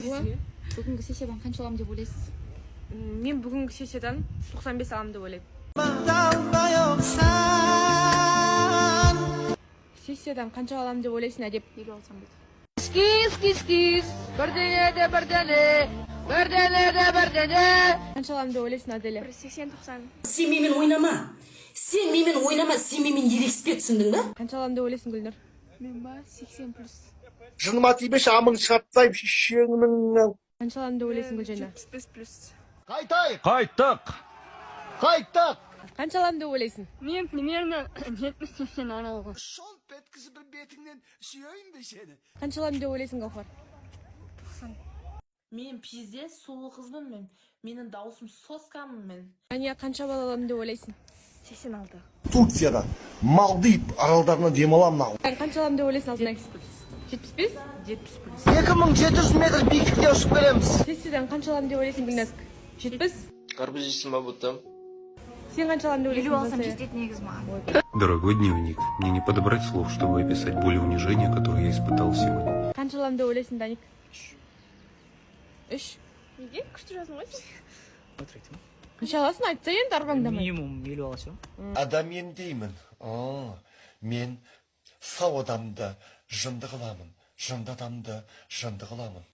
Бүгінгі сессиядан қанша аламын деп ойлайсыз? Мен бүгінгі сессиядан 95 аламын деп ойлаймын. Сессиядан қанша аламын деп ойлайсың әдеп? 50 алсам дейді. Кис. Бірдене. Қанша аламын деп ойлайсың Аделя? 80-90. Сен менімен ойнама, сен менімен ерегіспе, түсіндің ба? Қанша аламын деп ойлайсың Гүлнұр? Мен ба 80+. Жыныма тибеш амың шартсайып шешеңнің. Қанша аламын деп ойлайсың Гүлжана? 75+. Қайттық. Қанша аламын деп ойлайсың? Мен примерно 70-80 аралығы. Шол петкізі бір бетіңнен сүйейін бе сені? Қанша аламын деп ойлайсың Гаухар? Мен пизде сұлу қызбын мен. Менің даусым соскамын мен. Ания қанша бал аламын деп ойлайсың? 86. Турцияда Малдив аралдарына демаламын ау. Қанша аламын деп ойлайсың Алтынай? 75? 2700 метр биіктікке ұшып келеміз. Сессиядан қанша аламын деп ойлайсың Гүлназг? 70? Қарбыз жейсің ба бұттым? Сен қанша аламын деп 50 ойлайсың алсам Жансая? жетеді негізі маған. Дорогой дневник, мне не подобрать слов, чтобы описать боль и унижение, которое я испытал сегодня. Қанша аламын деп ойлайсың Даник? 3? Неге? Күшті жазым ғой. Қанша аласың айтса енді арбаңдамай. Минимум 50 аласың. Адам деймін. Мен сау адамды жынды қыламын, жынды адамды жынды қыламын.